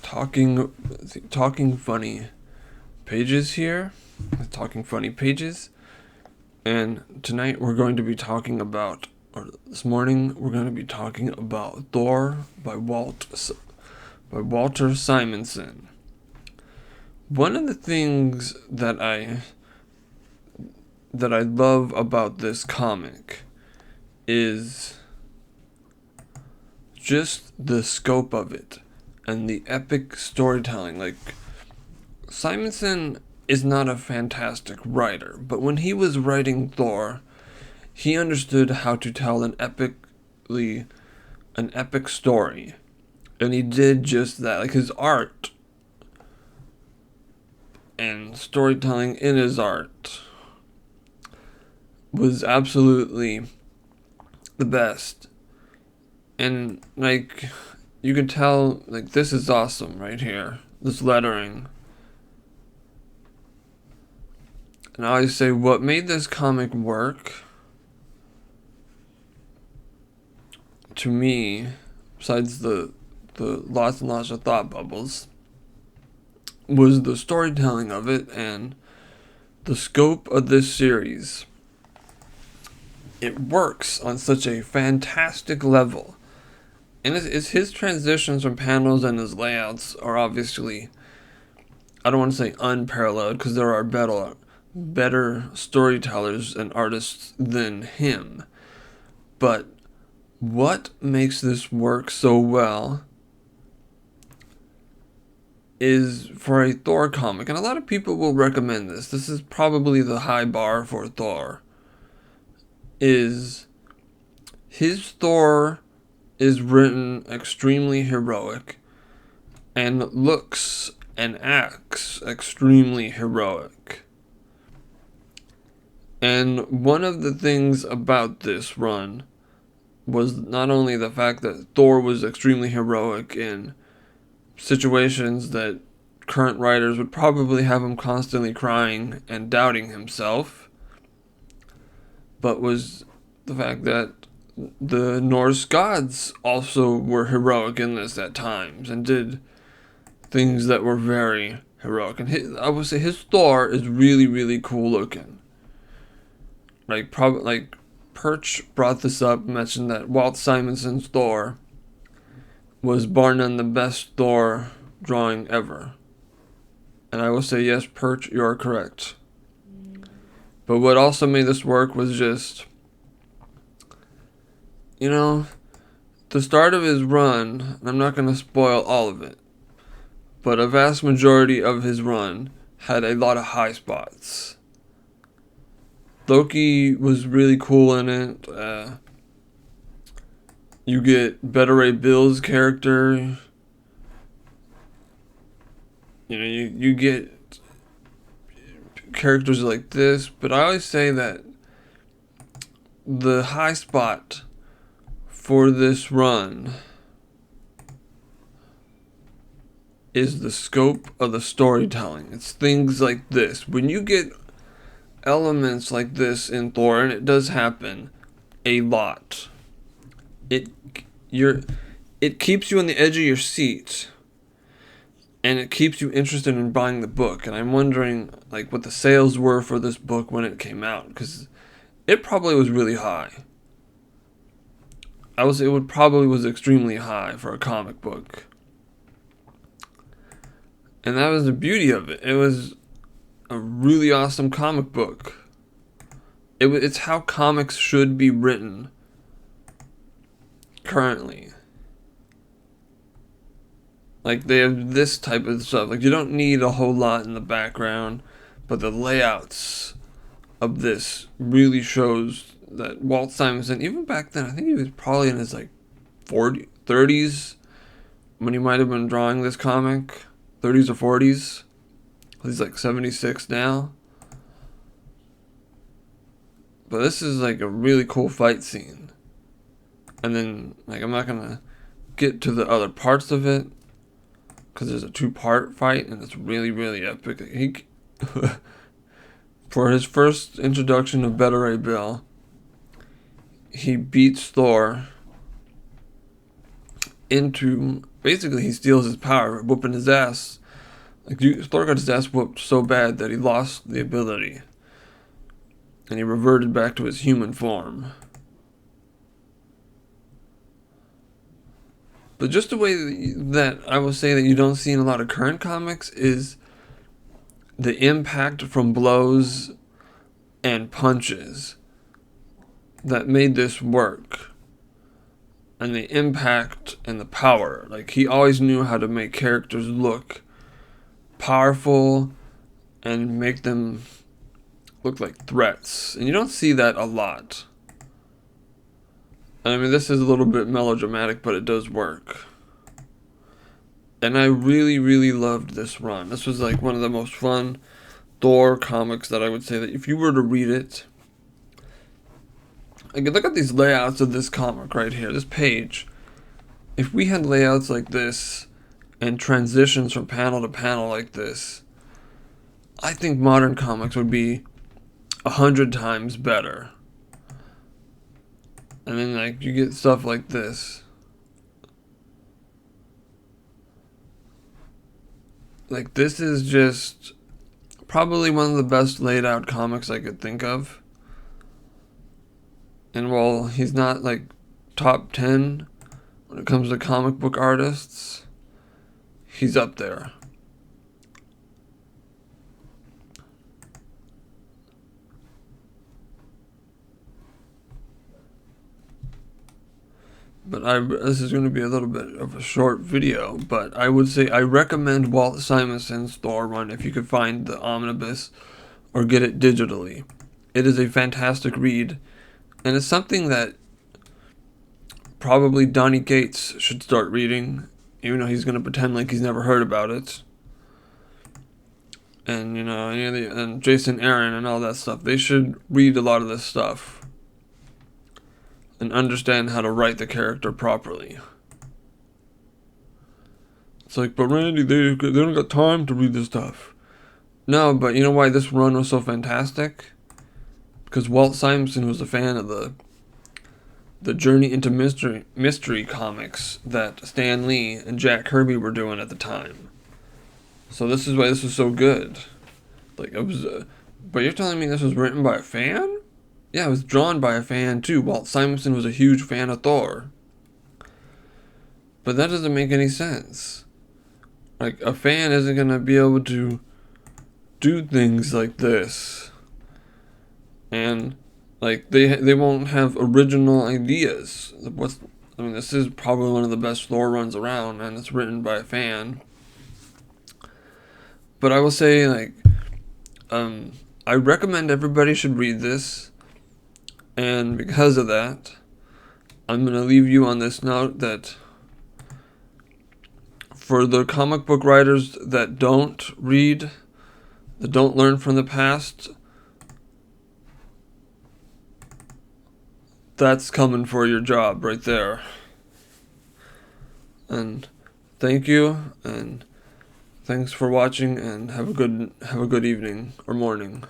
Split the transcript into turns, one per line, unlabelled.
talking funny pages here. Talking funny pages. And tonight we're going to be talking about, or this morning we're going to be talking about Thor by Walter Simonson. One of the things that I love about this comic is just the scope of it and the epic storytelling. Like, Simonson is not a fantastic writer, but when he was writing Thor, he understood how to tell an epic story, and he did just that. Like, his art and storytelling in his art was absolutely the best. And, like, you can tell, like, this is awesome right here, this lettering. And I always say, what made this comic work, to me, besides the lots and lots of thought bubbles, was the storytelling of it and the scope of this series. It works on such a fantastic level. And it's his transitions from panels and his layouts are obviously, I don't want to say unparalleled, because there are better storytellers and artists than him. But what makes this work so well is, for a Thor comic, and a lot of people will recommend this. This is probably the high bar for Thor. Is his Thor is written extremely heroic and looks and acts extremely heroic. And one of the things about this run was not only the fact that Thor was extremely heroic in situations that current writers would probably have him constantly crying and doubting himself, but was the fact that the Norse gods also were heroic in this at times and did things that were very heroic. And I would say his Thor is really, really cool looking. Like, Perch brought this up, mentioned that Walt Simonson's Thor was bar none the best Thor drawing ever. And I will say, yes, Perch, you are correct. But what also made this work was just, the start of his run, and I'm not going to spoil all of it, but a vast majority of his run had a lot of high spots. Loki was really cool in it. You get Beta Ray Bill's character. You get characters like this, but I always say that the high spot for this run is the scope of the storytelling. It's things like this. When you get elements like this in Thor, and it does happen a lot, it keeps you on the edge of your seat, and it keeps you interested in buying the book. And I'm wondering, like, what the sales were for this book when it came out, because it probably was really high. It probably was extremely high for a comic book. And that was the beauty of it. It was a really awesome comic book. It's how comics should be written currently. Like, they have this type of stuff. Like, you don't need a whole lot in the background, but the layouts of this really shows that Walt Simonson, even back then, I think he was probably in his 30s when he might have been drawing this comic, 30s or 40s. He's 76 now. But this is a really cool fight scene. And then, I'm not gonna get to the other parts of it, because there's a 2-part fight, and it's really, really epic. For his first introduction of Beta Ray Bill, he beats Thor into, basically he steals his power, whooping his ass. Like, Thor got his ass whooped so bad that he lost the ability. And he reverted back to his human form. But just the way that I will say that you don't see in a lot of current comics is the impact from blows and punches that made this work. And the impact and the power. Like, he always knew how to make characters look powerful and make them look like threats. And you don't see that a lot. I mean, this is a little bit melodramatic, but it does work. And I really, really loved this run. This was like one of the most fun Thor comics that I would say that if you were to read it, like, look at these layouts of this comic right here, this page. If we had layouts like this and transitions from panel to panel like this, I think modern comics would be 100 times better. And then, like, you get stuff like this. Like, this is just probably one of the best laid out comics I could think of. And while he's not, like, top 10 when it comes to comic book artists, he's up there. But this is going to be a little bit of a short video, but I would say I recommend Walt Simonson's Thor run if you could find the omnibus or get it digitally. It is a fantastic read, and it's something that probably Donny Cates should start reading, even though he's going to pretend like he's never heard about it. And, you know, and Jason Aaron and all that stuff. They should read a lot of this stuff and understand how to write the character properly. It's like, but Randy, they don't got time to read this stuff. No, but you know why this run was so fantastic? Because Walt Simonson was a fan of the Journey into Mystery comics that Stan Lee and Jack Kirby were doing at the time. So this is why this was so good. Like, it was, but you're telling me this was written by a fan? Yeah, it was drawn by a fan too. Walt Simonson was a huge fan of Thor. But that doesn't make any sense. Like, a fan isn't going to be able to do things like this. And, like, they won't have original ideas. This is probably one of the best Thor runs around, and it's written by a fan. But I will say, like, I recommend everybody should read this. And because of that, I'm going to leave you on this note that for the comic book writers that don't read, that don't learn from the past, that's coming for your job right there. And thank you, and thanks for watching, and have a good evening or morning.